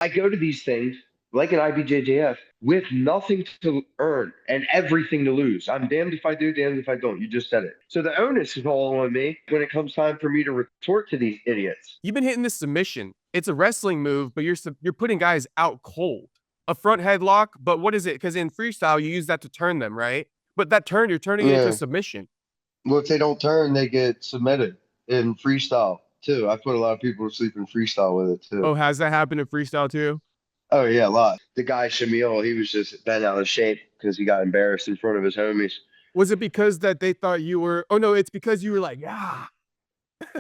I go to these things like an IBJJF with nothing to earn and everything to lose. I'm damned if I do, damned if I don't. You just said it. So the onus is all on me when it comes time for me to retort to these idiots. You've been hitting this submission. It's a wrestling move, but you're putting guys out cold. A front headlock, but what is it? Because in freestyle, you use that to turn them, right? But that turn, you're turning it into Yeah. submission. Well, if they don't turn, they get submitted in freestyle too. I put a lot of people to sleep in freestyle with it too. Oh, has that happened in freestyle too? Oh yeah, a lot. The guy Shamil, he was just bent out of shape because he got embarrassed in front of his homies. Was it because that they thought you were? Oh no, it's because you were like, ah.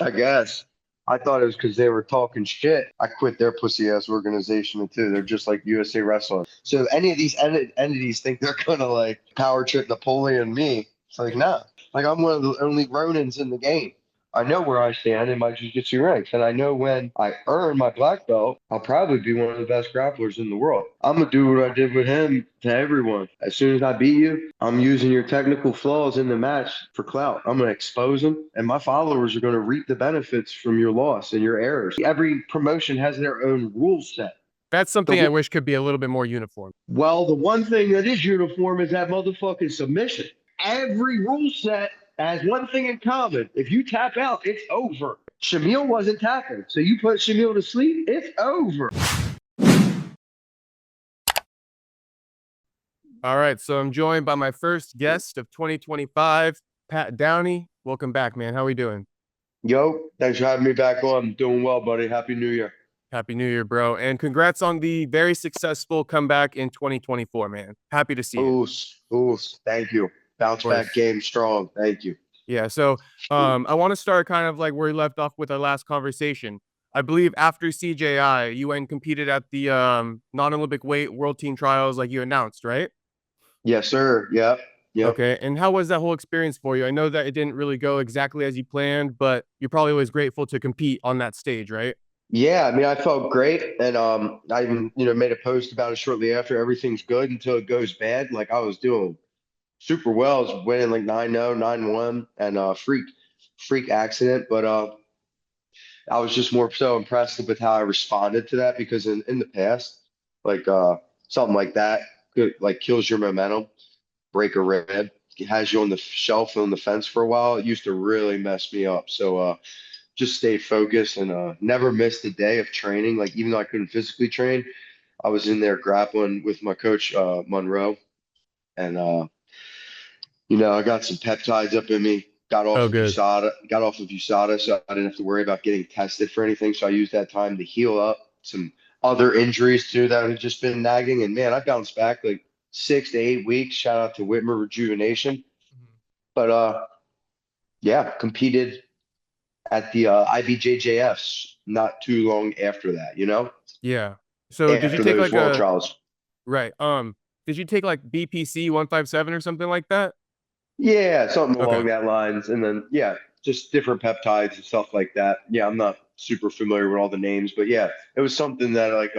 I guess. I thought it was because they were talking shit. I quit their pussy ass organization too. They're just like USA Wrestling. So any of these entities think they're gonna like power trip Napoleon me. It's like, nah. Like I'm one of the only Ronins in the game. I know where I stand in my jiu-jitsu ranks, and I know when I earn my black belt, I'll probably be one of the best grapplers in the world. I'm gonna do what I did with him to everyone. As soon as I beat you, I'm using your technical flaws in the match for clout. I'm gonna expose them, and my followers are gonna reap the benefits from your loss and your errors. Every promotion has their own rule set. That's something I wish could be a little bit more uniform. Well, the one thing that is uniform is that motherfucking submission. Every rule set has one thing in common. If you tap out, it's over. Shamil wasn't tapping. So you put Shamil to sleep, it's over. All right, so I'm joined by my first guest of 2025, Pat Downey. Welcome back, man. How are we doing? Yo, thanks for having me back on. I'm doing well, buddy. Happy New Year. Happy New Year, bro. And congrats on the very successful comeback in 2024, man. Happy to see it. Ooh, thank you. Bounce back game strong. Thank you. Yeah, so I want to start kind of like where we left off with our last conversation. I believe after CJI, you went and competed at the non-Olympic weight world team trials like you announced, right? Yes, sir. Yep. Okay, and how was that whole experience for you? I know that it didn't really go exactly as you planned, but you're probably always grateful to compete on that stage, right? Yeah, I mean, I felt great, and I even made a post about it shortly after. Everything's good until it goes bad. Like I was doing super well. I was winning like 9-0, 9-1, and freak accident. But I was just more so impressed with how I responded to that because in the past, like something like that could like kills your momentum, break a rib, it has you on the shelf and on the fence for a while. It used to really mess me up. So just stay focused and never missed a day of training. Like even though I couldn't physically train, I was in there grappling with my coach Monroe, and I got some peptides up in me. Oh, good. Got off of USADA, so I didn't have to worry about getting tested for anything. So I used that time to heal up some other injuries too that had just been nagging. And man, I bounced back like 6 to 8 weeks. Shout out to Whitmer Rejuvenation. But yeah, competed at the IBJJFs not too long after that, Yeah. So did you after take those like world trials. right? Did you take like BPC 157 or something like that? Yeah, something Okay. along that lines. And then, yeah, just different peptides and stuff like that. Yeah, I'm not super familiar with all the names, but yeah, it was something that like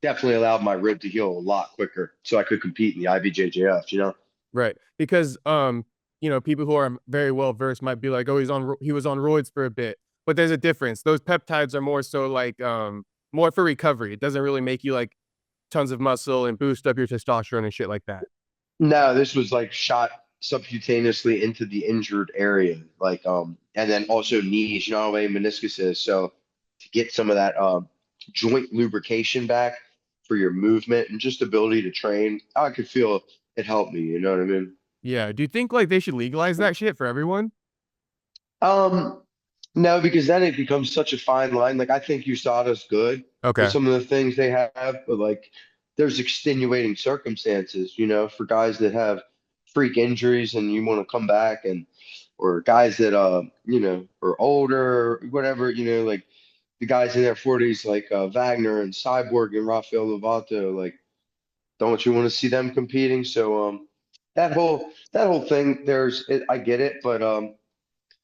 definitely allowed my rib to heal a lot quicker so I could compete in the IBJJF. Right. Because people who are very well versed might be like, "Oh, he was on roids for a bit." But there's a difference. Those peptides are more so like more for recovery. It doesn't really make you like tons of muscle and boost up your testosterone and shit like that. No, this was like shot subcutaneously into the injured area, like and then also knees, how many meniscus is. So to get some of that joint lubrication back for your movement and just ability to train, I could feel it helped me, you know what I mean? Yeah. Do you think like they should legalize that shit for everyone? Um, no, because then it becomes such a fine line. Like I think USADA's good with Okay. some of the things they have, but like there's extenuating circumstances, for guys that have freak injuries and you want to come back and or guys that are older or whatever, like the guys in their 40s like Wagner and Cyborg and Rafael Lovato, like don't you want to see them competing? So that whole thing, I get it, but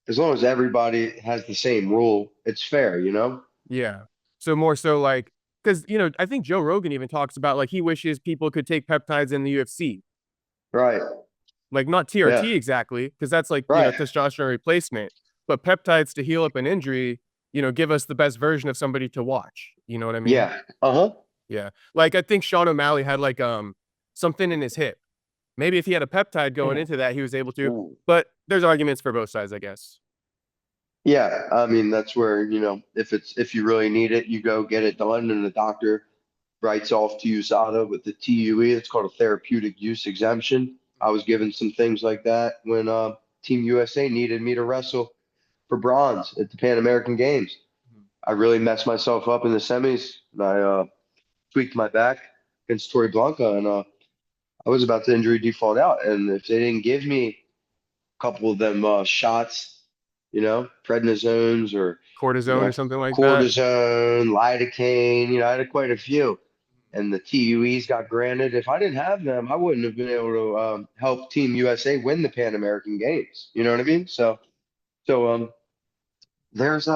as long as everybody has the same rule, it's fair. Yeah. So more so like because I think Joe Rogan even talks about like he wishes people could take peptides in the UFC. Right. Like not Yeah. TRT exactly, because that's like, Right. testosterone replacement, but peptides to heal up an injury. give us the best version of somebody to watch. You know what I mean? Yeah. Uh-huh. Yeah. Like I think Sean O'Malley had like something in his hip. Maybe if he had a peptide going into that, he was able to. Mm. But there's arguments for both sides, I guess. Yeah, I mean that's where, if you really need it, you go get it done and the doctor writes off to USADA with the TUE. It's called a therapeutic use exemption. I was given some things like that when Team USA needed me to wrestle for bronze at the Pan American Games. I really messed myself up in the semis and I tweaked my back against Tori Blanca and I was about to injury default out. And if they didn't give me a couple of them shots, prednisones or you Cortisone know or something like that. cortisone, lidocaine, I had quite a few. And the TUEs got granted. If I didn't have them, I wouldn't have been able to help Team USA win the Pan American Games. You know what I mean? So there's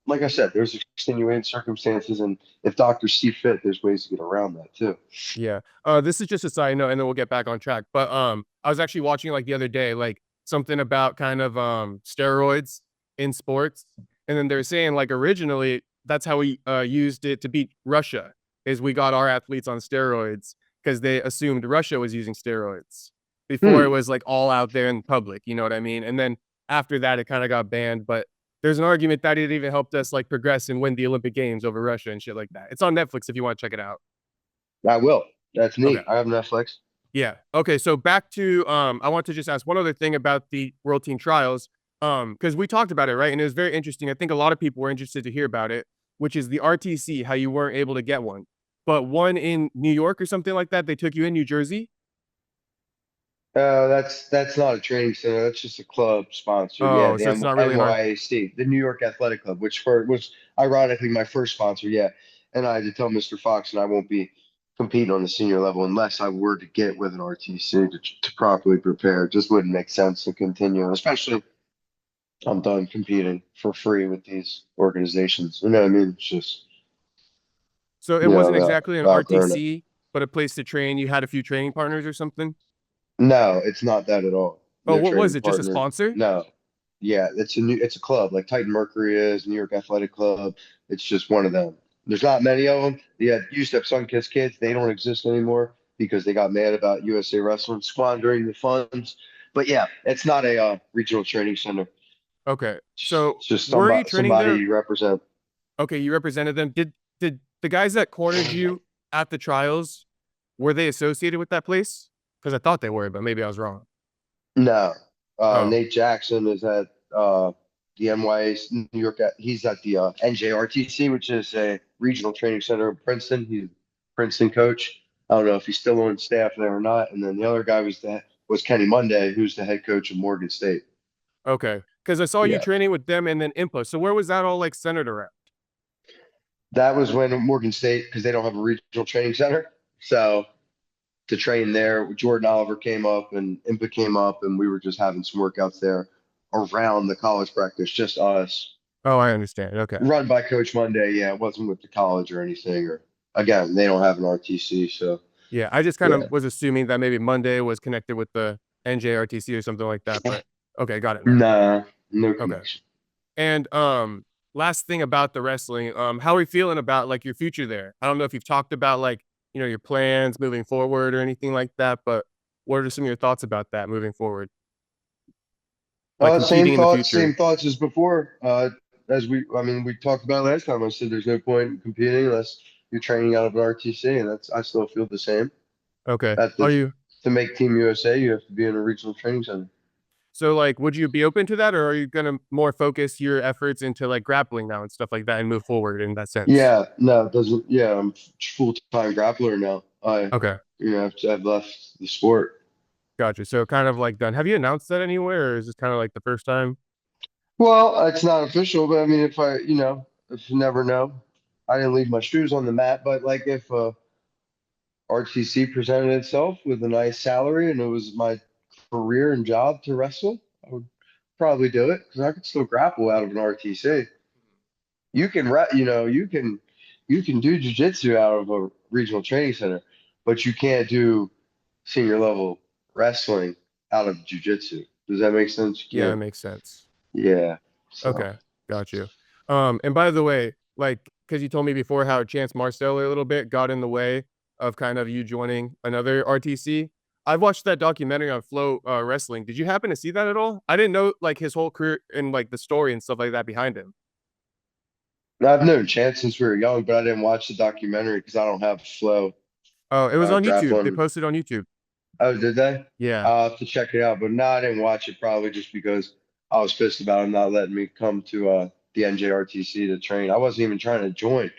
like I said, there's extenuating circumstances, and if doctors see fit, there's ways to get around that too. Yeah. This is just a side note, and then we'll get back on track. But I was actually watching like the other day, like something about kind of steroids in sports, and then they're saying like originally that's how we used it to beat Russia, is we got our athletes on steroids because they assumed Russia was using steroids before it Hmm. was like all out there in public. You know what I mean? And then after that, it kind of got banned. But there's an argument that it even helped us like progress and win the Olympic Games over Russia and shit like that. It's on Netflix if you want to check it out. I will. That's Okay. neat. I have Netflix. Yeah. Okay. So back to I want to just ask one other thing about the World Team Trials. Because we talked about it, right? And it was very interesting. I think a lot of people were interested to hear about it, which is the RTC, how you weren't able to get one. But one in New York or something like that, they took you in New Jersey. That's not a training center. That's just a club sponsor. Yeah, Oh, the so it's not really an art. NYAC, the New York Athletic Club, which was ironically my first sponsor. Yeah, and I had to tell Mr. Fox, and I won't be competing on the senior level unless I were to get with an RTC to properly prepare. It just wouldn't make sense to continue, especially I'm done competing for free with these organizations. You know what I mean? It's just So it wasn't that exactly an I've outgrown it. RTC, but a place to train. You had a few training partners or something. No, it's not that at all. Oh, No what was training it? Just a partner. sponsor? No. Yeah, it's a club like Titan Mercury is, New York Athletic Club. It's just one of them. There's not many of them. Yeah, used to have Sunkiss Kids. They don't exist anymore because they got mad about USA Wrestling squandering the funds. But yeah, it's not a regional training center. Okay. It's So just were you training somebody there? you represent. Okay, you represented them. Did the guys that cornered you at the trials, were they associated with that place? Because I thought they were, but maybe I was wrong. No, Oh, Nate Jackson is at the NYA New York. He's at the NJRTC, which is a regional training center in Princeton. He's a Princeton coach. I don't know if he's still on staff there or not. And then the other guy was Kenny Monday, who's the head coach of Morgan State. okay. Because I saw you Yeah, training with them and then Impa. So where was that all like centered around? that was when Morgan State, because they don't have a regional training center, so to train there, Jordan Oliver came up and Impa came up, and we were just having some workouts there around the college practice, just us. Oh, I understand. Okay. Run by Coach Monday. Yeah, it wasn't with the college or anything. Or again, they don't have an RTC, so Yeah, I just kind yeah. of was assuming that maybe Monday was connected with the NJRTC or something like that. But okay, got it now. Nah, no Okay. connection. And last thing about the wrestling, how are you feeling about like your future there? I don't know if you've talked about like, your plans moving forward or anything like that, but what are some of your thoughts about that moving forward? Like Same competing in the thoughts, future. same thoughts as before. I mean, we talked about it last time. I said there's no point in competing unless you're training out of an RTC, and I still feel the same. Okay. That Are the you To make Team USA, you have to be in a regional training center. so like would you be open to that, or are you gonna more focus your efforts into like grappling now and stuff like that and move forward in that sense? Yeah, no, it doesn't. Yeah, I'm full-time grappler now. Okay. I've left the sport. Gotcha. So kind of like done. Have you announced that anywhere, or is this kind of like the first time? Well, it's not official, but I mean, if you never know, I didn't leave my shoes on the mat, but like if RTC presented itself with a nice salary and it was my career and job to wrestle, I would probably do it because I could still grapple out of an RTC. You can, you can do jujitsu out of a regional training center, but you can't do senior level wrestling out of jujitsu. Does that make sense? You Yeah, that can't. makes sense. Yeah. So. Okay, got you. And by the way, like, because you told me before how Chance Marcel a little bit got in the way of kind of you joining another RTC. I've watched that documentary on Flow Wrestling. Did you happen to see that at all? I didn't know like his whole career and like the story and stuff like that behind him. Now, I've known Chance since we were young, but I didn't watch the documentary because I don't have Flow Oh, it was on YouTube. They grappling. posted on YouTube. Oh, did they? Yeah. I'll have to check it out. But no, I didn't watch it probably just because I was pissed about him not letting me come to the NJRTC to train. I wasn't even trying to join.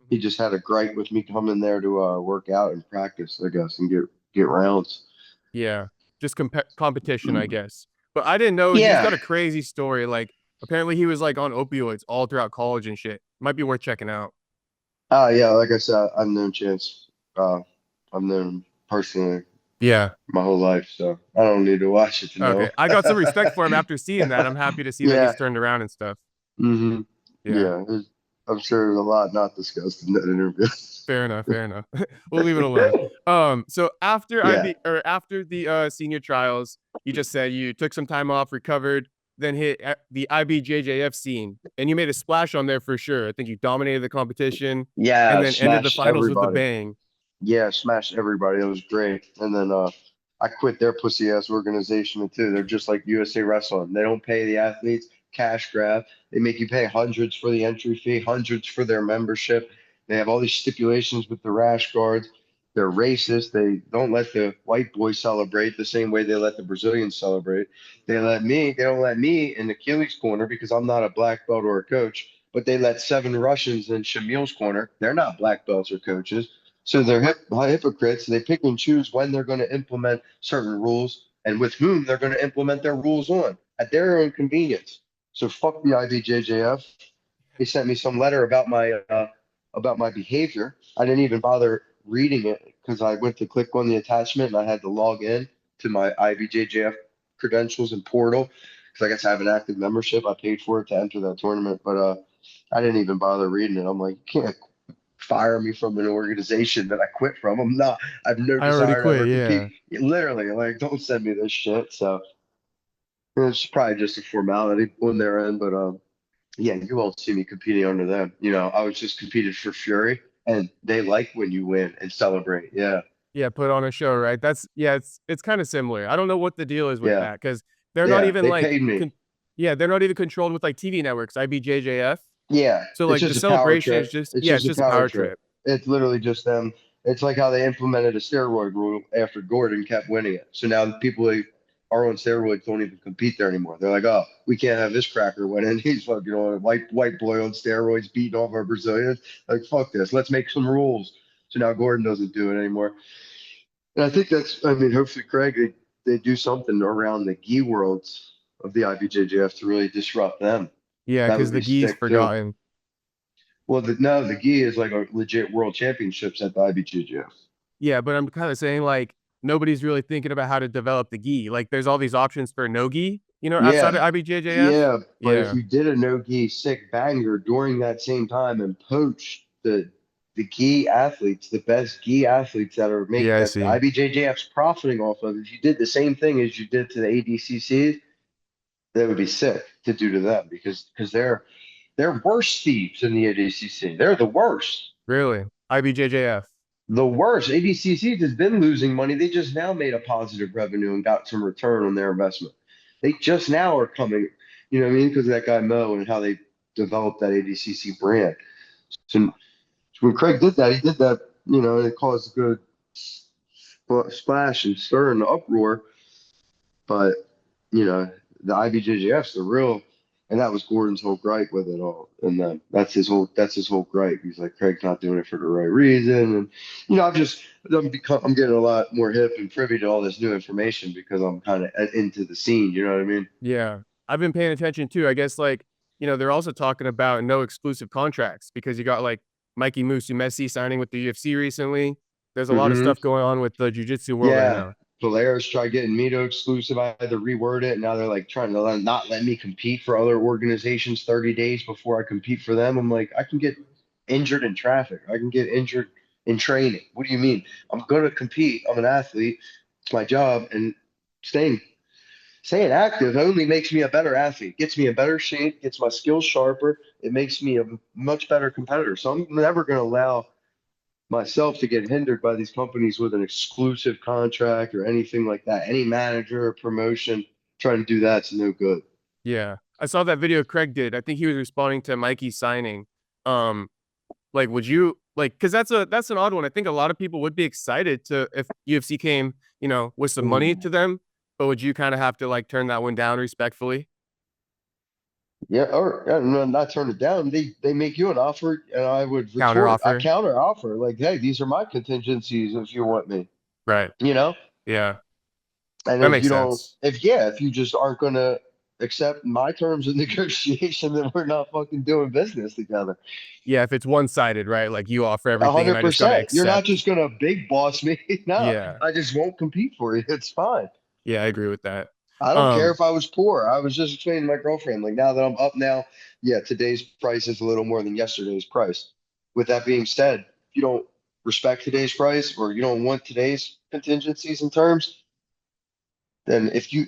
He just had a gripe with me coming there to work out and practice, I guess, and get rounds. Yeah. Just competition, I guess. But I didn't know he's Yeah. got a crazy story. Like apparently he was like on opioids all throughout college and shit. Might be worth checking out. Yeah, like I said, I've known Chance. I've known him personally Yeah. my whole life, so I don't need to watch it to know. Okay. I got some respect for him after seeing that. I'm happy to see that Yeah. he's turned around and stuff. hmm Yeah. Yeah. I'm sure there's a lot not discussed in that interview. Fair enough. Fair enough. We'll leave it alone. So after Yeah. after the senior trials, you just said you took some time off, recovered, then hit the IBJJF scene, and you made a splash on there for sure. I think you dominated the competition, and Yeah. then ended the Smashed finals with a everybody. bang. Yeah. Smashed everybody. It was great. And then I quit their pussy ass organization too. They're just like USA Wrestling. They don't pay the athletes cash grab. They make you pay hundreds for the entry fee, hundreds for their membership. They have all these stipulations with the rash guards. They're racist. They don't let the white boys celebrate the same way they let the Brazilians celebrate. They don't let me in Achilles' corner because I'm not a black belt or a coach, but they let 7 Russians in Shamil's corner. They're not black belts or coaches. So they're hypocrites. They pick and choose when they're going to implement certain rules and with whom they're going to implement their rules on at their own convenience. So fuck the IBJJF. He sent me some letter about my behavior. I didn't even bother reading it because I went to click on the attachment and I had to log in to my IBJJF credentials and portal because I guess I have an active membership. I paid for it to enter that tournament, but I didn't even bother reading it. I'm like, you can't fire me from an organization that I quit from. I'm not. I have no I already desire to quit. ever compete. Yeah. Literally, like, don't send me this shit. So it's probably just a formality on their end, but yeah, you won't see me competing under them. I was just competed for Fury, and they like when you win and celebrate. Yeah, Yeah. Put on a show, right? That's yeah. It's kind of similar. I don't know what the deal is with yeah, that because they're not yeah. even They like paid me. yeah, they're not even controlled with like TV networks, IBJJF. Yeah, So it's like the just a power celebration is trip. just It's yeah, just it's a just a power power trip. trip. It's literally just them. It's like how they implemented a steroid rule after Gordon kept winning it. So now the people who are on steroids don't even compete there anymore. They're like, oh, we can't have this cracker winning. He's fucking on a white boy on steroids beating off our Brazilians. Like, fuck this. Let's make some rules. So now Gordon doesn't do it anymore. And I think I mean, hopefully, Craig, they do something around the gi worlds of the IBJJF to really disrupt them. Yeah, That because would the be gi's sick too. forgotten. Well, no, the gi is like a legit world championships at the IBJJF. Yeah, but I'm kind of saying like nobody's really thinking about how to develop the gi. Like there's all these options for no gi, outside of Yeah, IBJJF. yeah, but if Yeah. you did a no gi sick banger during that same time and poached the gi athletes, the best gi athletes Yeah, I that the see. IBJJF's profiting off of, if you did the same thing as you did to the ADCCs, that would be sick to do to them because they're worse thieves in the ADCC. They're the worst. Really? IBJJF. The worst. ADCC has been losing money. They just now made a positive revenue and got some return on their investment. They just now are coming, you know what I mean? Because of that guy Mo and how they developed that ADCC brand. So when Craig did that, he did that, and it caused a good splash and stir and uproar. But, you know, the IBJJF's the real, and that was Gordon's whole gripe with it all. And that's his whole gripe. He's like, Craig's not doing it for the right reason. And, I'm getting a lot more hip and privy to all this new information because I'm kind of into the scene. You know what I mean? Yeah. I've been paying attention too. I guess like, they're also talking about no exclusive contracts because you got like Mikey Musu Messi signing with the UFC recently. There's a lot of hmm stuff going on with the jiu-jitsu world right Yeah. now. Polaris tried getting me to exclusive. I had to reword it. Now they're like trying to not let me compete for other organizations 30 days before I compete for them. I'm like, I can get injured in traffic. I can get injured in training. What do you mean? I'm going to compete. I'm an athlete. It's my job. And staying staying active only makes me a better athlete, gets me in better shape, gets my skills sharper, it makes me a much better competitor. So I'm never going to allow myself to get hindered by these companies with an exclusive contract or anything like that. Any manager or promotion trying to do that's no good. Yeah. I saw that video Craig did. I think he was responding to Mikey signing. Um, like, would you like, because that's an odd one. I think a lot of people would be excited to if UFC came, you know, with some money Ooh. to them, but would you kind of have to like turn that one down respectfully? Yeah, or not turn it down. They make you an offer, and I would Counter retort, I offer. counter offer, like, hey, these are my contingencies if you want me, Right. you know? Yeah. And That if makes you don't, sense. if you just aren't gonna accept my terms of negotiation, then we're not fucking doing business together. Yeah, if it's one-sided, right? Like you offer A everything and hundred I just got to percent. You're not accept. just gonna big boss me. No, Yeah. I just won't compete for you. It's fine. Yeah, I agree with that. I don't care Um, if I was poor. I was just explaining to my girlfriend, like now that I'm up now, yeah, today's price is a little more than yesterday's price. With that being said, if you don't respect today's price or you don't want today's contingencies and terms, then if you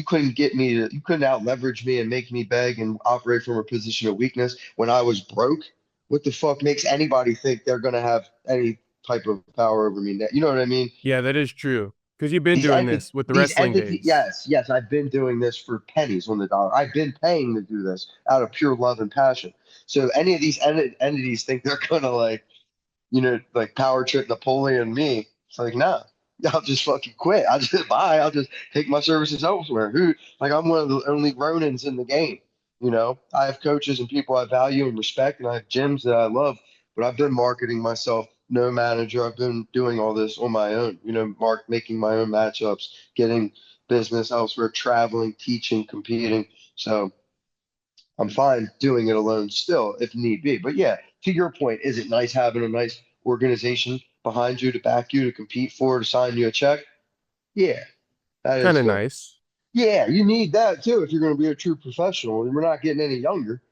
couldn't get me to you couldn't out leverage me and make me beg and operate from a position of weakness when I was broke, what the fuck makes anybody think they're gonna have any type of power over me? You know what I mean? yeah, that is true. Because you've been these doing enti- this with the these wrestling entities, days. yes, I've been doing this for pennies on the dollar. I've been paying to do this out of pure love and passion. So any of these entities think they're gonna like, like power trip Napoleon me. It's like, nah, I'll just fucking quit. I'll just buy. I'll just take my services elsewhere. I'm one of the only Ronins in the game. I have coaches and people I value and respect, and I have gyms that I love, but I've been marketing myself, no manager. I've been doing all this on my own, making my own matchups, getting business elsewhere, traveling, teaching, competing. So I'm fine doing it alone still if need be. But yeah, to your point, is it nice having a nice organization behind you to back you to compete for, to sign you a check? Yeah, that Kind is of good. nice. Yeah, you need that too if you're going to be a true professional. And we're not getting any younger.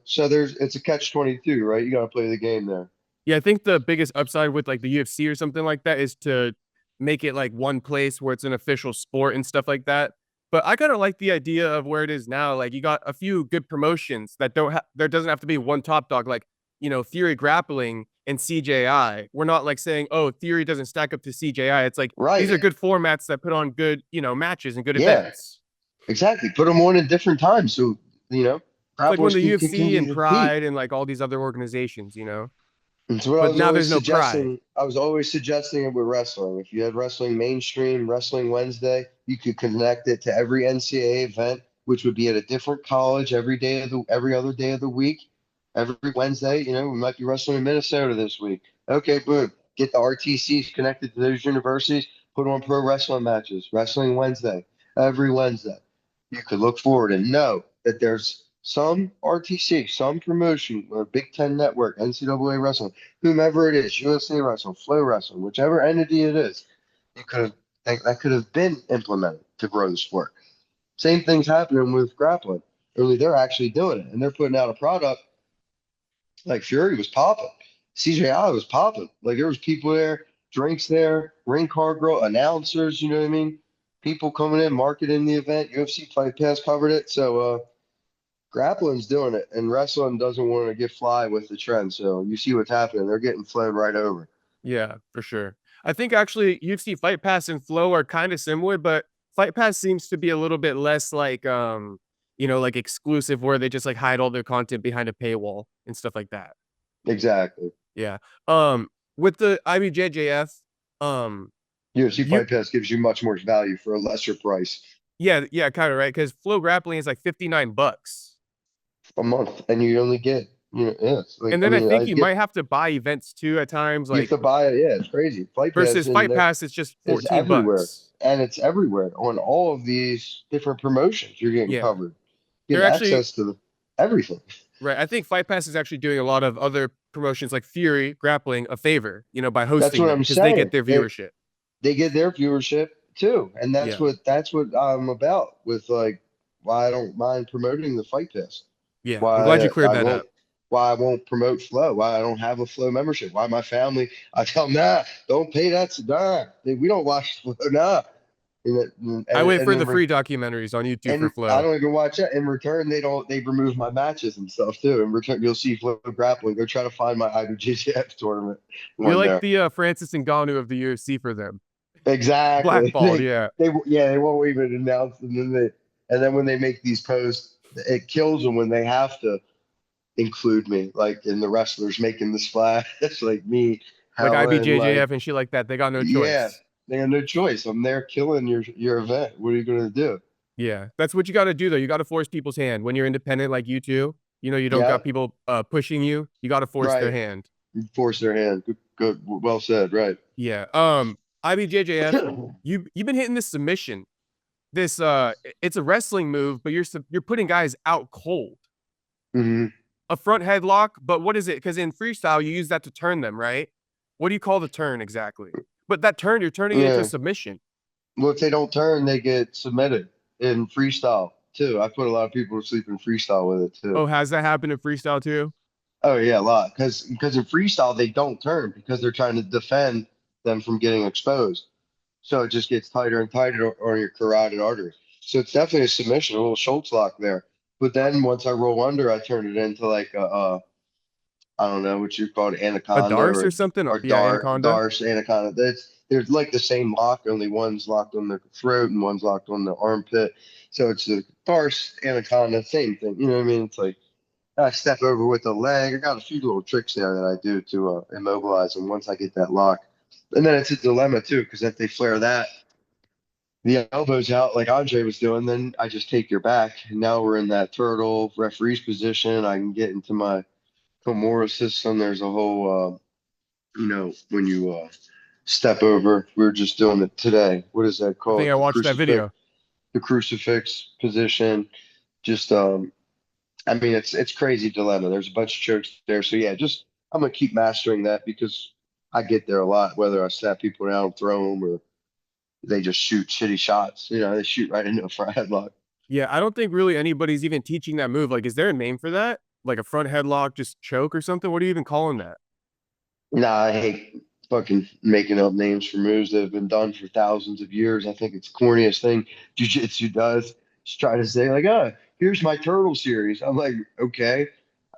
So it's a catch 22, right? You got to play the game there. Yeah, I think the biggest upside with like the UFC or something like that is to make it like one place where it's an official sport and stuff like that. But I kind of like the idea of where it is now. Like you got a few good promotions that don't have there doesn't have to be one top dog like, FURY Grappling and CJI. We're not like saying, "Oh, Theory doesn't stack up to CJI." It's like these Right. are good formats that put on good, matches and good Yeah, events. exactly. Put them on at different times so, It's like when grapplers the can UFC continue and to compete. Pride and like all these other organizations. It's what I But was now always there's no Pride. suggesting. I was always suggesting it with wrestling. If you had wrestling mainstream, Wrestling Wednesday, you could connect it to every NCAA event, which would be at a different college every other day of the week. Every Wednesday, we might be wrestling in Minnesota this week. Okay, boom. Get the RTCs connected to those universities. Put on pro wrestling matches. Wrestling Wednesday, every Wednesday. You could look forward and know that there's some RTC, some promotion, or Big Ten Network, NCAA Wrestling, whomever it is, USA Wrestling, Flow Wrestling, whichever entity it is, you could have that could have been implemented to grow the sport. Same thing's happening with grappling. Only they're actually doing it, and they're putting out a product like Fury was popping, CJI was popping. Like there was people there, drinks there, ring car girl, announcers. You know what I mean? People coming in, marketing the event. UFC Fight Pass covered it. So grappling's doing it, and wrestling doesn't want to get fly with the trend. So you see what's happening. They're getting flown right over. Yeah, for sure. I think actually UFC Fight Pass and Flow are kind of similar, but Fight Pass seems to be a little bit less like like exclusive where they just like hide all their content behind a paywall and stuff like that. Exactly. Yeah. With the IBJJF, um UFC you Fight Pass gives you much more value for a lesser price yeah, kind of right cuz Flow Grappling is like $59. a month, and you only get, yeah, it's like, And I then I mean, I think you get might have to buy events too at times you have like to buy it. Yeah, it's crazy. Fight Pass versus in Fight there Pass is just is 14 everywhere, bucks. and it's everywhere on all of these different promotions. You're getting Yeah. covered. You They're get actually access to everything. right. I think Fight Pass is actually doing a lot of other promotions like Fury Grappling a favor, by That's hosting what them I'm because they get saying. their They viewership. they get their viewership too, and Yeah. that's what I'm about with, like, why I don't mind promoting the Fight Pass. Yeah. I'm glad Why you cleared I that won't up. why I won't promote Flow. Why I don't have a Flow membership. Why my family, I tell them, nah, don't pay that. Nah, we don't watch Flow. Nah. I wait for in the free documentaries on YouTube for and I Flow. don't even watch that. In return, they remove my matches and stuff too. In return, you'll see FURY Grappling. Go try to find my IBJJF tournament You're one like there. the Francis Ngannou of the UFC for them. Exactly. Blackballed, yeah. They won't even announce, and then when they make these posts, it kills them when they have to include me, like in the wrestlers making the splash, like me, Like Helen, like IBJJF and shit like that. They got no yeah, choice. they have no choice. I'm there killing your event. What are you gonna do? Yeah. That's what you got to do, though. You got to force people's hand. When you're independent like you two, you know, you don't Yeah, got people pushing you. You got to force their right. hand. Force their hand. Good, well said. Right. Yeah. IBJJF, you've been hitting this submission. This it's a wrestling move, but you're putting guys out cold. Hmm. A front headlock, but what is it? Because in freestyle, you use that to turn them, right? What do you call the turn exactly? But that turn, you're turning it into a Yeah. submission. Well, if they don't turn, they get submitted in freestyle too. I put a lot of people to sleep in freestyle with it too. Oh, has that happened in freestyle too? Oh yeah, a lot. Because in freestyle they don't turn because they're trying to defend them from getting exposed. So it just gets tighter and tighter on your carotid artery. So it's definitely a submission, a little Schultz lock there. But then once I roll under, I turn it into like I don't know what you call it, A anaconda Darce or something? or Yeah, anaconda. darce anaconda. There's like the same lock, only one's locked on the throat and one's locked on the armpit. So it's a darce anaconda, same thing. You know what I mean? It's like I step over with the leg. I got a few little tricks there that I do to immobilize them once I get that lock. And then it's a dilemma too, because if they flare that, the elbows out like Andre was doing, then I just take your back. And now we're in that turtle referee's position. I can get into my Kimura system. There's a whole, when you step over, we were just doing it today. What is that I think called? I watched that video. The crucifix position. Just, I mean, it's crazy dilemma. There's a bunch of chokes there. So yeah, just I'm gonna keep mastering that because I get there a lot, whether I slap people down, throw them, or they just shoot shitty shots. They shoot right into a front headlock. Yeah, I don't think really anybody's even teaching that move. Like, is there a name for that? Like a front headlock, just choke or something? What are you even calling that? Nah, I hate fucking making up names for moves that have been done for thousands of years. I think it's the corniest thing jiu-jitsu does. Just try to say like, here's my turtle series. I'm like, okay.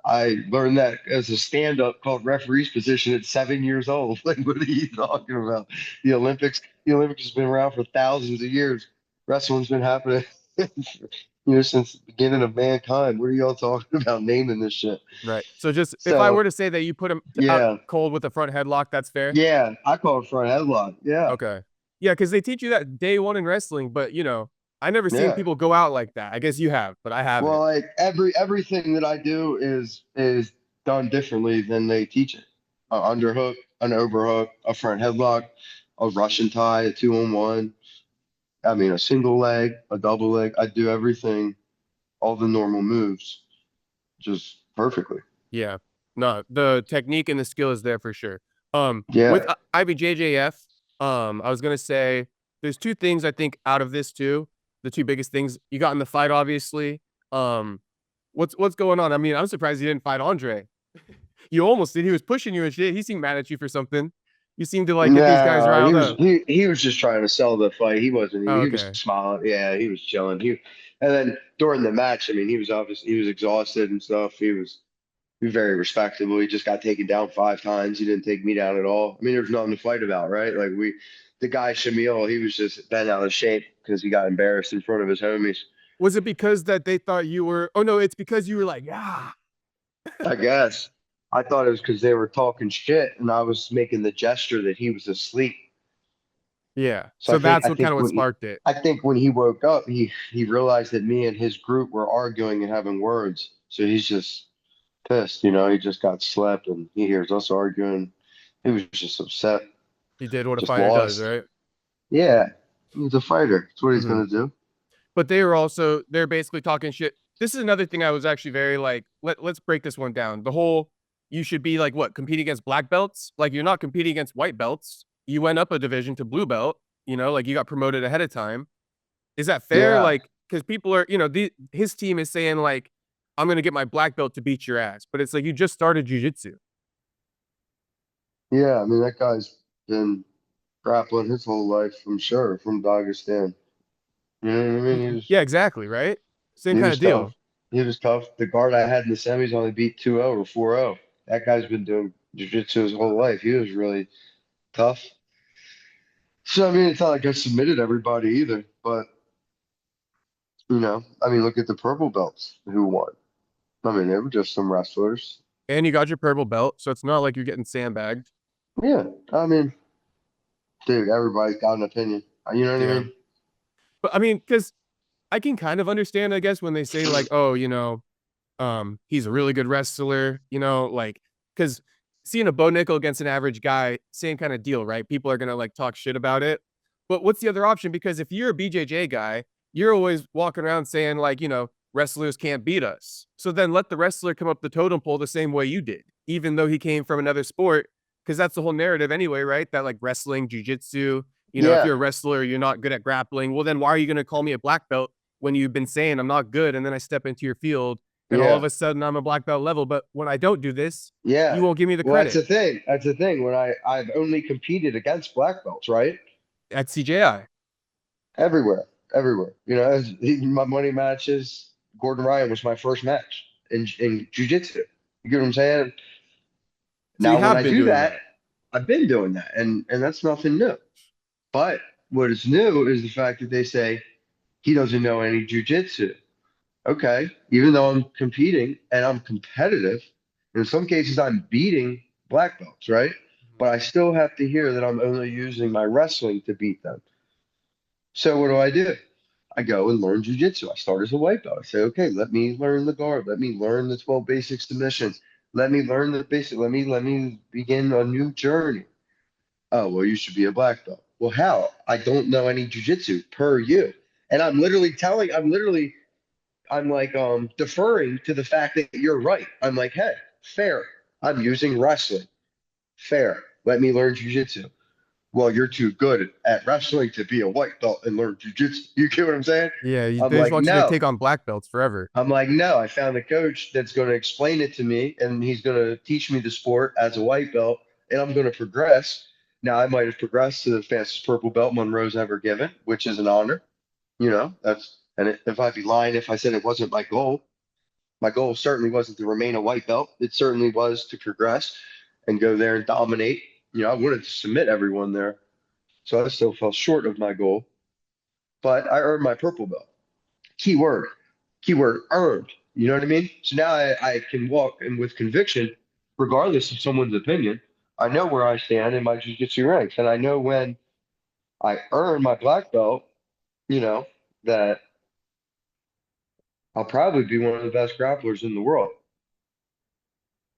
I learned that as a stand-up called referee's position at 7 years old. Like, what are you talking about? The Olympics has been around for thousands of years. Wrestling's been happening, since the beginning of mankind. What are y'all talking about naming this shit? Right. So just if I So, were to say that you put him out yeah, cold with a front headlock, that's fair. yeah, I call it front headlock. Yeah, Okay. Yeah, because they teach you that day one in wrestling, but I never seen yeah. people go out like that. I guess you have, but I Well, haven't. like everything that I do is done differently than they teach it. An underhook, an overhook, a front headlock, a Russian tie, a 2-on-1. I mean, a single leg, a double leg. I do everything, all the normal moves, just perfectly. Yeah. No, the technique and the skill is there for sure. With Yeah, IBJJF, I was gonna say there's two things I think out of this too. The two biggest things you got in the fight, obviously. Um, what's going on? I mean, I'm surprised you didn't fight Andre. You almost did. He was pushing you and shit. He seemed mad at you for something. You seem to like get these guys no, riled up. he was just trying to sell the fight. He wasn't. Oh, He was okay. smiling. Yeah, he was chilling. And then during the match, I mean, he was exhausted and stuff. He was very respectable. He just got taken down 5 times. He didn't take me down at all. I mean, there's nothing to fight about, right? Like the guy Shamil, he was just bent out of shape because he got embarrassed in front of his homies. Was it because that they thought you were? Oh no, it's because you were like, yeah. I guess I thought it was because they were talking shit, and I was making the gesture that he was asleep. Yeah. So So that's what kind of what sparked it. I think when he woke up, he realized that me and his group were arguing and having words. So he's just pissed. He just got slept, and he hears us arguing. He was just upset, He did what a just fighter does, lost. right? Yeah, he's a fighter. That's what he's Hmm. gonna do. But they're basically talking shit. This is another thing I was actually very like, let's break this one down. The whole you should be like what, compete against black belts? Like you're not competing against white belts. You went up a division to blue belt, like you got promoted ahead of time. Is that fair? Yeah, Like, because people are, his team is saying like, I'm gonna get my black belt to beat your ass. But it's like you just started jujitsu. yeah. I mean, that guy's been grappling his whole life, I'm sure, from Dagestan. You know what I mean? Yeah, exactly, right? Same He kind was of tough. deal. He was tough. The guard I had in the semis only beat 2-0 or 4-0. That guy's been doing jiu-jitsu his whole life. He was really tough. So I mean, it's not like I submitted everybody either, but I mean, look at the purple belts who won. I mean, they were just some wrestlers. And you got your purple belt, so it's not like you're getting sandbagged. Yeah, I mean, dude, everybody's got an opinion. You know what I Yeah. mean? But I mean, because I can kind of understand, I guess, when they say like, oh, he's a really good wrestler, like, because seeing a Bo Nickel against an average guy, same kind of deal, right? People are gonna like talk shit about it. But what's the other option? Because if you're a BJJ guy, you're always walking around saying like, wrestlers can't beat us. So then let the wrestler come up the totem pole the same way you did, even though he came from another sport, because that's the whole narrative anyway, right? That like wrestling, jujitsu, if Yeah, you're a wrestler, you're not good at grappling. Well, then why are you going to call me a black belt when you've been saying I'm not good, and then I step into your field and all yeah, of a sudden I'm a black belt level? But when I don't do this, yeah. you won't give me the Well, that's credit the thing. That's the thing. When I've only competed against black belts, right? at CJI. Everywhere, everywhere. Even my money matches. Gordon Ryan was my first match in jiu-jitsu. You get what I'm saying? So you Now, when have I been do doing that, that. I've been doing that, and that's nothing new. But what is new is the fact that they say he doesn't know any jujitsu. Okay, even though I'm competing and I'm competitive, in some cases I'm beating black belts, right? But I still have to hear that I'm only using my wrestling to beat them. So what do? I go and learn jujitsu. I start as a white belt. I say, okay, let me learn the guard. Let me learn the 12 basic submissions. Let me learn the basic. Let me begin a new journey. Oh, well, you should be a black belt. Well, how? I don't know any jujitsu per you. And I'm like deferring to the fact that you're right. I'm like, hey, fair. I'm using wrestling. Fair. Let me learn jujitsu. Well, you're too good at wrestling to be a white belt and learn jujitsu. You get what I'm saying? Yeah, I'm they just like, want you to no. take on black belts forever. I'm like, no. I found a coach that's going to explain it to me, and he's going to teach me the sport as a white belt, and I'm going to progress. Now, I might have progressed to the fastest purple belt Monroe's ever given, which is an honor. If I'd be lying if I said it wasn't my goal. My goal certainly wasn't to remain a white belt. It certainly was to progress and go there and dominate. I wanted to submit everyone there. So I still fell short of my goal, but I earned my purple belt. Keyword, keyword earned. You know what I mean? So now I can walk and with conviction, regardless of someone's opinion. I know where I stand in my jiu-jitsu ranks, and I know when I earn my black belt, you know, that I'll probably be one of the best grapplers in the world.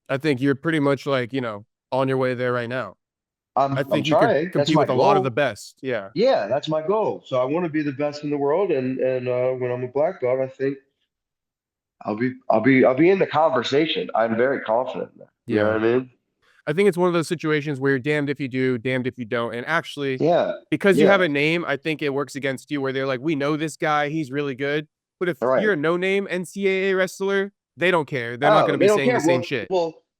I think you're pretty much like, on your way there right now. I I'm think you could trying. That's compete my with a lot of the goal. best. Yeah. Yeah, that's my goal. So I want to be the best in the world, and when I'm a black belt, I think I'll be in the conversation. I'm very confident in that. You know Yeah. what I mean? I think it's one of those situations where you're damned if you do, damned if you don't. And actually, Yeah, because you yeah. have a name, I think it works against you where they're like, we know this guy, he's really good. But if All right. you're a no name NCAA wrestler, they don't care. They're not going Oh, to they be don't saying the care. same shit.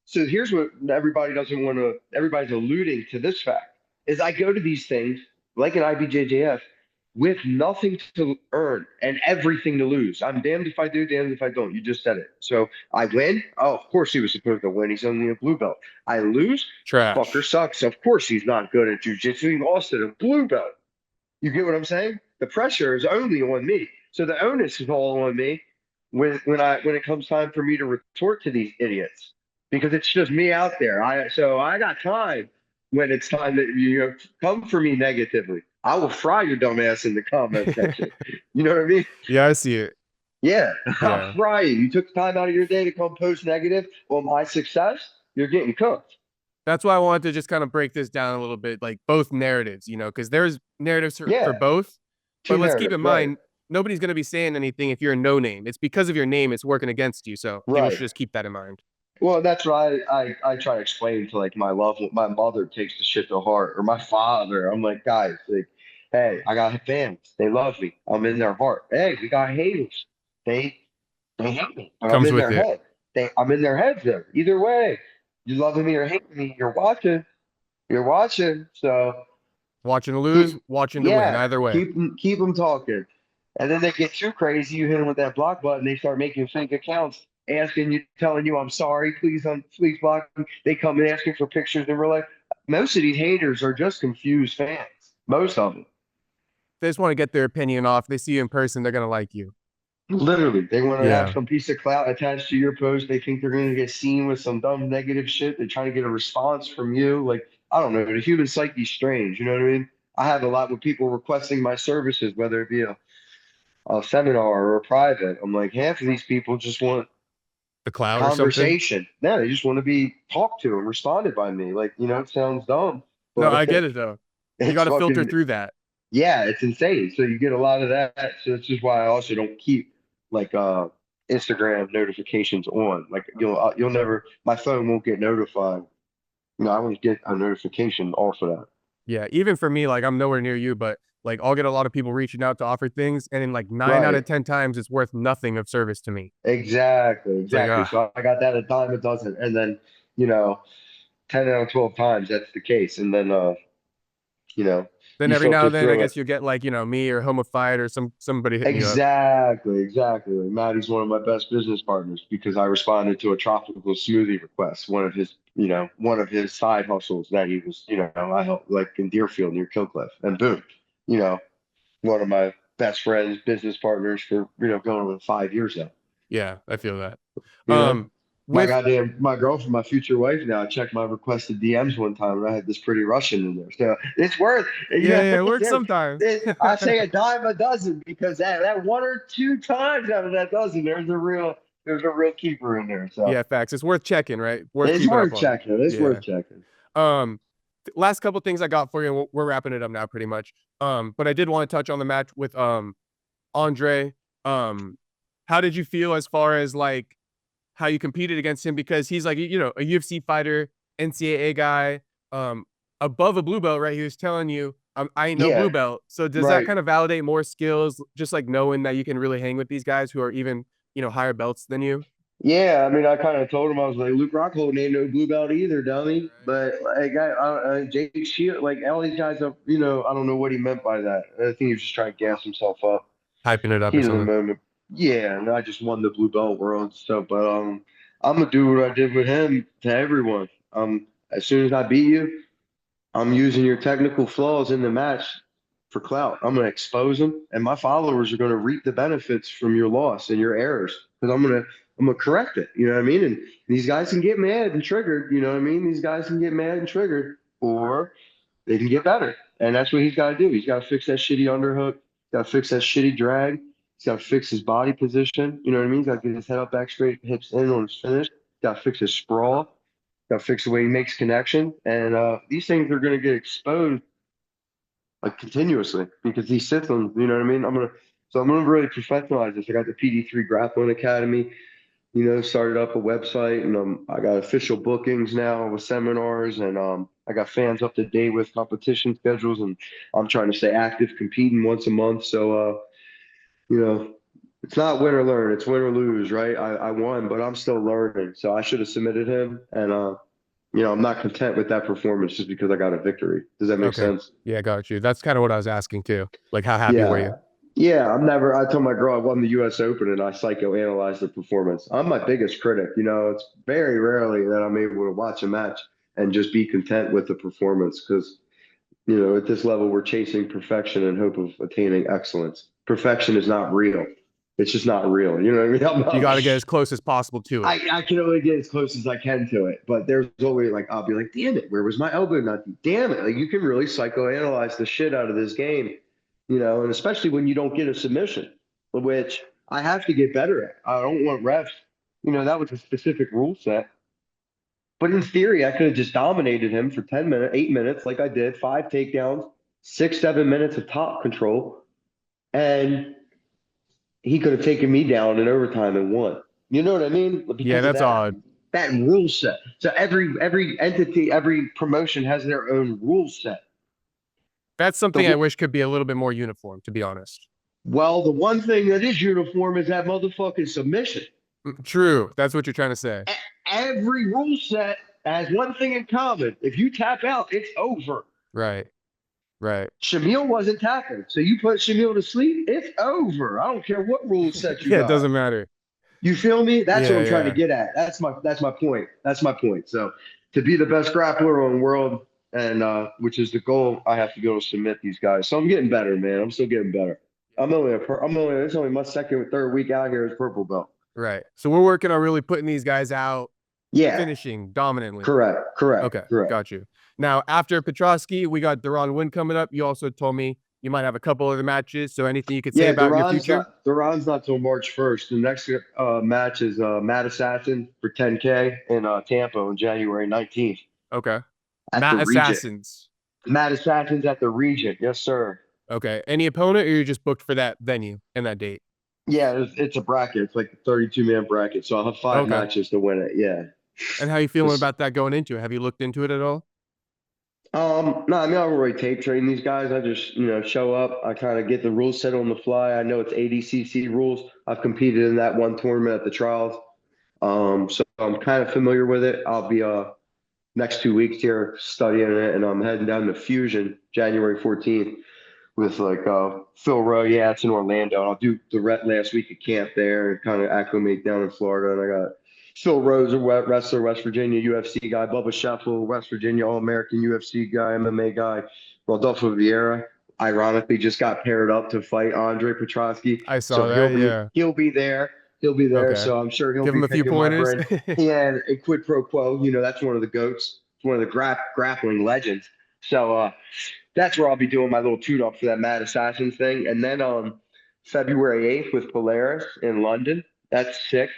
So here's what everybody doesn't want to. Everybody's alluding to this fact is I go to these things like an IBJJF with nothing to earn and everything to lose. I'm damned if I do, damned if I don't. You just said it. So I win. Oh, of course he was supposed to win. He's only a blue belt. I lose. Fucker Trash. sucks. Of course he's not good at jujitsu. He lost at a blue belt. You get what I'm saying? The pressure is only on me. So the onus is all on me when it comes time for me to retort to these idiots because it's just me out there. I got time when it's time that you come for me negatively. I will fry your dumb ass in the comment section. You know what I mean? Yeah, I see it. Yeah, I'll Yeah. fry you. You took time out of your day to come post negative on my success. You're getting cooked. That's why I wanted to just kind of break this down a little bit, like both narratives, because there's narratives for Yeah, both. But two let's keep narratives. in Right, mind, nobody's going to be saying anything if you're a no name. It's because of your name, it's working against you. So people right. should just keep that in mind. Well, that's why I try to explain to like my mother takes the shit to heart or my father. I'm like, guys, like, hey, I got fans. They love me. I'm in their heart. Hey, we got haters. They they hate me, but I'm Comes in with their it. head. I'm in their heads there. Either way, you loving me or hating me, you're watching. You're watching. So Watching to lose, Keep, watching to win. yeah, Either way. keep them talking. And then they get too crazy. You hit them with that block button. They start making fake accounts, asking you, telling you, "I'm sorry, please, please block me." They come and asking for pictures in real life. Most of these haters are just confused fans. Most of them. They just want to get their opinion off. They see you in person, they're gonna like you. Literally, they want to have Yeah. some piece of clout attached to your post. They think they're going to get seen with some dumb negative shit. They're trying to get a response from you. Like, I don't know. The human psyche's strange. You know what I mean? I have a lot with people requesting my services, whether it be a seminar or a private. I'm like, half of these people just want The cloud or something. conversation. Yeah, they just want to be talked to and responded by me. Like, it sounds dumb, No, but I get it though. You it's got to filter fucking, through that. yeah, it's insane. So you get a lot of that. So that's just why I also don't keep like Instagram notifications on. Like you'll never, my phone won't get notified. I won't get a notification off of that. Yeah, even for me, like I'm nowhere near you, but like I'll get a lot of people reaching out to offer things, and in like 9 out Right. of 10 times, it's worth nothing of service to me. Exactly. It's like, Exactly. So I got that a dime a dozen, and then you know, 10 out of 12 times that's the case, and then you know, then you every now filter and then, I through it. guess you'll get like me or Homofied or somebody hitting you up. Exactly, exactly. Maddie's one of my best business partners because I responded to a tropical smoothie request, one of his side hustles that he was, I helped like in Deerfield near Killcliff, and boom, you know, one of my best friends, business partners for going on 5 years now. Yeah, I feel that. You know, With my girlfriend, my future wife now, checked my requested DMs one time and I had this pretty Russian in there. So it's worth, yeah, yeah, it works sometimes. I say a dime a dozen because that one or two times out of that dozen, there's a real keeper in there. So Yeah, facts. It's worth checking, right? Worth it's keeping up worth on. checking. It's Yeah. worth checking. Um, last couple things I got for you. And we're wrapping it up now, pretty much. But I did want to touch on the match with Andre. How did you feel as far as like how you competed against him? Because he's like a UFC fighter, NCAA guy, um, above a blue belt, right? He was telling you, I ain't no Yeah, blue belt. So does that right. kind of validate more skills, just like knowing that you can really hang with these guys who are even higher belts than you? Yeah, I mean, I kind of told him I was like, Luke Rockhold ain't no blue belt either, dummy. But like, Jake Shield, like all these guys are, I don't know what he meant by that. I think he was just trying to gas himself up, Hyping it up or heat of the something. moment. Yeah, and I just won the blue belt world and stuff. But I'm gonna do what I did with him to everyone. As soon as I beat you, I'm using your technical flaws in the match for clout. I'm gonna expose them, and my followers are gonna reap the benefits from your loss and your errors because I'm gonna correct it. You know what I mean? And these guys can get mad and triggered. You know what I mean? These guys can get mad and triggered, or they can get better. And that's what he's got to do. He's got to fix that shitty underhook. Got to fix that shitty drag. He's got to fix his body position. You know what I mean? He's got to get his head up back straight, hips in on his finish. Got to fix his sprawl. Got to fix the way he makes connection. And these things are going to get exposed like continuously because these systems, you know what I mean? I'm gonna really professionalize this. I got the PD3 Grappling Academy, started up a website, and I got official bookings now with seminars, and I got fans up to date with competition schedules, and I'm trying to stay active, competing once a month. So you know, it's not win or learn, it's win or lose, right? I won, but I'm still learning. So I should have submitted him, and I'm not content with that performance just because I got a victory. Does that make Okay. sense? Yeah, got you. That's kind of what I was asking too. Like, how happy were you? Yeah. Yeah, I told my girl I won the US Open and I psychoanalyzed the performance. I'm my biggest critic. It's very rarely that I'm able to watch a match and just be content with the performance because, at this level, we're chasing perfection in hope of attaining excellence. Perfection is not real. It's just not real. You know what I mean? You got to get as close as possible to it. I can only get as close as I can to it, but there's always like, I'll be like, damn it, where was my elbow nut? Damn it. Like you can really psychoanalyze the shit out of this game, and especially when you don't get a submission, which I have to get better at. I don't want refs. That was a specific rule set. But in theory, I could have just dominated him for 10 minutes, 8 minutes, like I did, 5 takedowns, 6, 7 minutes of top control, and he could have taken me down in overtime and won. You know what I mean? Yeah, Because of that's odd. that rule set. So every entity, every promotion has their own rule set. That's something I The wish could be a little bit more uniform, to be honest. well, the one thing that is uniform is that motherfucking submission. True. That's what you're trying to say. Every rule set has one thing in common. If you tap out, it's over. Right. Right. Shamil wasn't tapping. So you put Shamil to sleep, it's over. I don't care what rule set you Yeah, it got. doesn't matter. You feel me? That's what Yeah, I'm trying to yeah. get at. That's my point. That's my point. So to be the best grappler in the world, and which is the goal, I have to be able to submit these guys. So I'm getting better, man. I'm still getting better. It's only my second or third week out here as purple belt. Right. So we're working on really putting these guys out, Yeah, finishing dominantly. correct. Okay, got you. Now, after Petroski, we got Deron Winn coming up. You also told me you might have a couple other matches. So anything you could say Yeah, about in your future? Deron's not till March 1st. The next match is Mad Assassin for 10K in Tampa on January 19th Okay. at the Matt Regent. Assassins. Mad Assassins at the Regent. Yes, sir. Okay. Any opponent, or you're just booked for that venue and that date? Yeah, it's a bracket. It's like a 32-man bracket. So I'll have 5 Okay. matches to win it. Yeah. And how you feeling about that going into it? Have you looked into it at all? No, I mean, I don't really tape train these guys. I just, show up. I kind of get the rules set on the fly. I know it's ADCC rules. I've competed in that one tournament at the trials. So I'm kind of familiar with it. I'll be next 2 weeks here studying it, and I'm heading down to Fusion January 14th with like Phil Rowe. Yeah, it's in Orlando. And I'll do the last week of camp there and kind of acclimate down in Florida. And I got Phil Rose, a wrestler, West Virginia UFC guy. Bubba Scheffel, West Virginia All-American UFC guy, MMA guy. Rodolfo Vieira, ironically, just got paired up to fight Andre Petroski. I saw So that. Yeah. he'll be there. He'll be there. Okay. So I'm sure he'll Give be him a few picking my pointers. brain. Yeah, a quid pro quo. That's one of the goats. It's one of the grappling legends. So that's where I'll be doing my little tune-up for that Mad Assassins thing. And then on February 8th with Polaris in London. That's sick.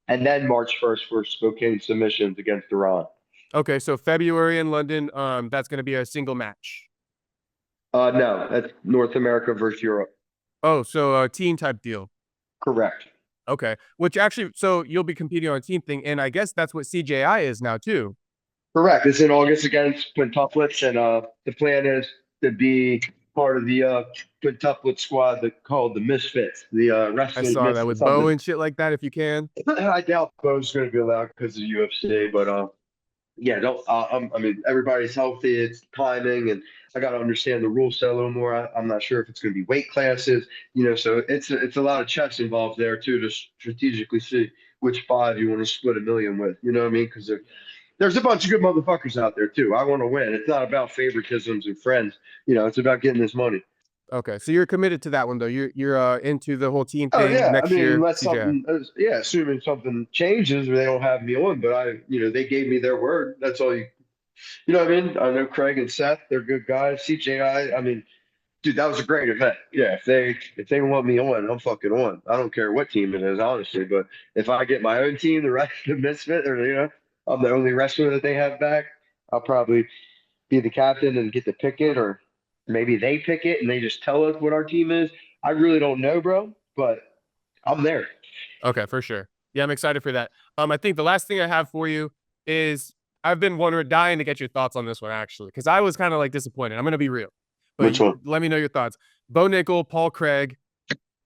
And then March 1st for Spokane submissions against Iran. Okay, so February in London, that's going to be a single match. No, that's North America versus Europe. Oh, so a team type deal. Correct. Okay, which actually, so you'll be competing on a team thing, and I guess that's what CJI is now too. Correct. It's in August against quintuplets, and the plan is to be part of the quintuplet squad that called the Misfits, the I wrestling saw that with Misfits. Bo and shit like that, if you can. I doubt Bo's going to be allowed because of UFC, but yeah, don't. I mean, everybody's healthy. It's timing, and I got to understand the rules set a little more. I'm not sure if it's going to be weight classes, so it's a lot of chess involved there too to strategically see which 5 you want to split a million with. You know what I mean? Because there's a bunch of good motherfuckers out there too. I want to win. It's not about favoritisms and friends. It's about getting this money. Okay, so you're committed to that one though. You're into the whole team Oh thing yeah, next year. unless something, assuming something changes or they don't have me on, but they gave me their word. That's all you know what I mean? I know Craig and Seth, they're good guys. CJI, I mean, dude, that was a great event. Yeah, if they want me on, I'm fucking on. I don't care what team it is, honestly. But if I get my own team, the rest of the Misfit, or I'm the only wrestler that they have back, I'll probably be the captain and get to pick it, or maybe they pick it and they just tell us what our team is. I really don't know, bro, but I'm there. Okay, for sure. Yeah, I'm excited for that. I think the last thing I have for you is I've been dying to get your thoughts on this one actually, because I was kind of like disappointed. I'm gonna be real, but Which one? let me know your thoughts. Bo Nickal, Paul Craig.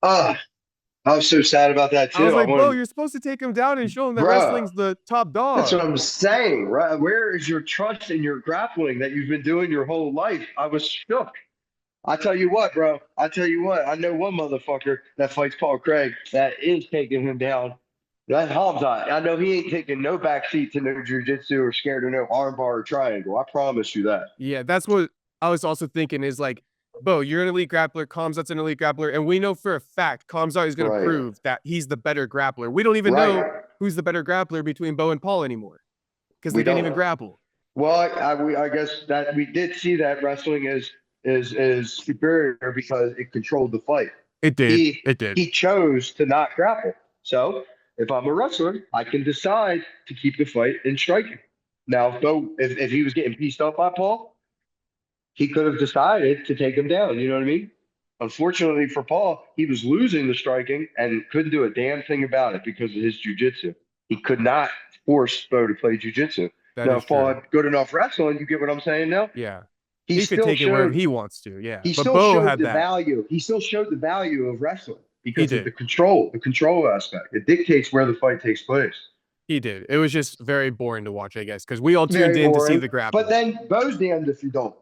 I was so sad about that too. I was like, Bo, you're supposed to take him down and show him that wrestling's the top dog. That's what I'm saying, right? Where is your trust in your grappling that you've been doing your whole life? I was shook. I tell you what, bro. I tell you what. I know one motherfucker that fights Paul Craig that is taking him down. That's Hamza. I know he ain't taking no backseat to no jujitsu or scared of no armbar or triangle. I promise you that. Yeah, that's what I was also thinking is like, Bo, you're an elite grappler. Khamzat's an elite grappler. And we know for a fact Khamzat is going to prove that he's the better grappler. We don't even know who's the better grappler between Bo and Paul anymore because they didn't even grapple. Well, I guess that we did see that wrestling is superior because it controlled the fight. It did. It did. He chose to not grapple. So if I'm a wrestler, I can decide to keep the fight in striking. Now, if he was getting pieced up by Paul, he could have decided to take him down. You know what I mean? Unfortunately for Paul, he was losing the striking and couldn't do a damn thing about it because of his jiu-jitsu. He could not force Bo to play jiu-jitsu. Now, if Paul had good enough wrestling, you get what I'm saying now? Yeah. He could take it wherever he wants to. Yeah. He still showed the value. He still showed the value of wrestling because of the control aspect. It dictates where the fight takes place. He did. It was just very boring to watch, I guess, because we all tuned in to see the grapple. But then Bo's damned if you don't.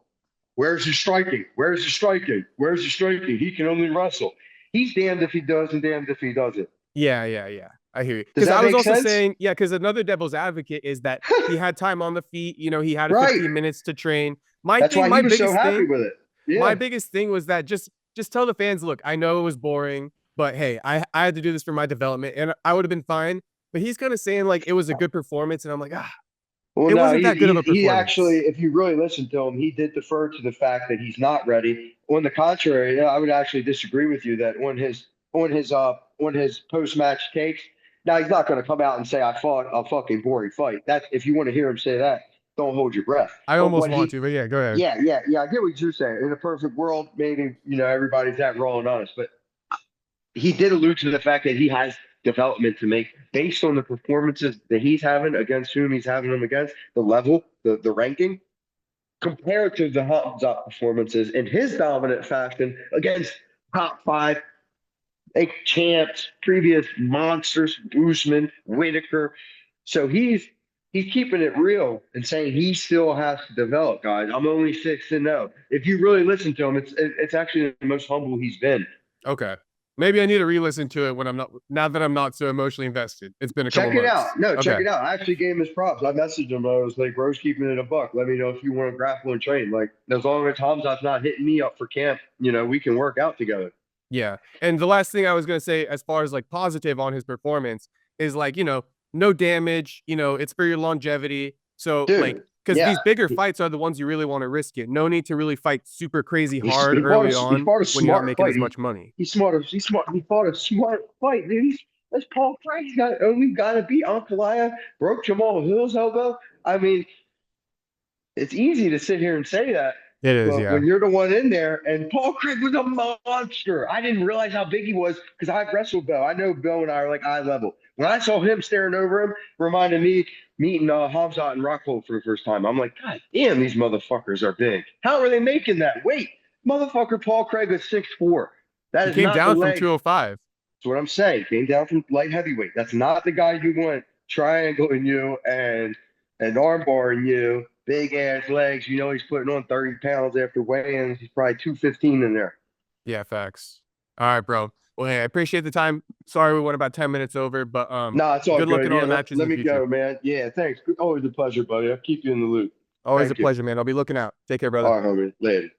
Where's the striking? Where's the striking? Where's the striking? He can only wrestle. He's damned if he does and damned if he doesn't. Yeah, yeah, yeah. I hear you. Does Because that I was make also sense? saying, yeah, because another devil's advocate is that he had time on the feet. You know, he had Right. 15 minutes to train. My That's thing, why my he was so biggest happy thing, with it. my Yeah. biggest thing was that just tell the fans, look, I know it was boring, but hey, I had to do this for my development, and I would have been fine. But he's kind of saying like it was a good performance, and I'm like, Well, it no, wasn't that good of a he actually, performance. if you really listen to him, he did defer to the fact that he's not ready. On the contrary, I would actually disagree with you that on his post match takes. Now he's not going to come out and say I fought a fucking boring fight. That's if you want to hear him say that, don't hold your breath. I But almost what want he, to, but yeah, go ahead. yeah, yeah, yeah, I get what you're saying. In a perfect world, maybe everybody's that raw and honest, but he did allude to the fact that he has development to make based on the performances that he's having against whom he's having them against, the level, the ranking, compared to the Hamzat performances in his dominant fashion against top five champs, previous monsters, Usman, Whitaker. So he's keeping it real and saying he still has to develop, guys. I'm only 6-0. If you really listen to him, it's actually the most humble he's been. Okay. Maybe I need to re-listen to it when I'm not, now that I'm not so emotionally invested. It's been a couple Check it months. out. No, Okay. check it out. I actually gave him his props. I messaged him. I was like, bro's keeping it a buck. Let me know if you want to grapple and train. Like, as long as Hamzat's not hitting me up for camp, we can work out together. Yeah. And the last thing I was going to say, as far as like positive on his performance, is like, no damage, it's for your longevity. So, like, Dude, because yeah. these bigger fights are the ones you really want to risk it. No need to really fight super crazy He hard fought early he on fought a when you're not smart making fight. as much money. He's smart. He's smart. He fought a smart fight, dude. That's Paul Craig. He's only got to beat Ankalaev, broke Jamal Hill's elbow. I mean, it's easy to sit here and say that, It is, but yeah. when you're the one in there, and Paul Craig was a monster. I didn't realize how big he was because I've wrestled Bill. I know Bill and I are like eye level. When I saw him staring over him, reminded me meeting Hamzat and Rockhold for the first time. I'm like, God damn, these motherfuckers are big. How are they making that weight? Motherfucker, Paul Craig is 6'4". That He is came not the down from leg. 205. That's what I'm saying. Came down from light heavyweight. That's not the guy you want triangling you and armbarring you. Big ass legs. He's putting on 30 pounds after weigh-ins. He's probably 215 in there. Yeah, facts. All right, bro. Well, hey, I appreciate the time. Sorry we went about 10 minutes over, but No, it's all good luck good. in all Yeah, the matches let in the me future. go, man. Yeah, thanks. Always a pleasure, buddy. I'll keep you in the loop. Always a Thank you. pleasure, man. I'll be looking out. Take care, brother. All right, homie. Later.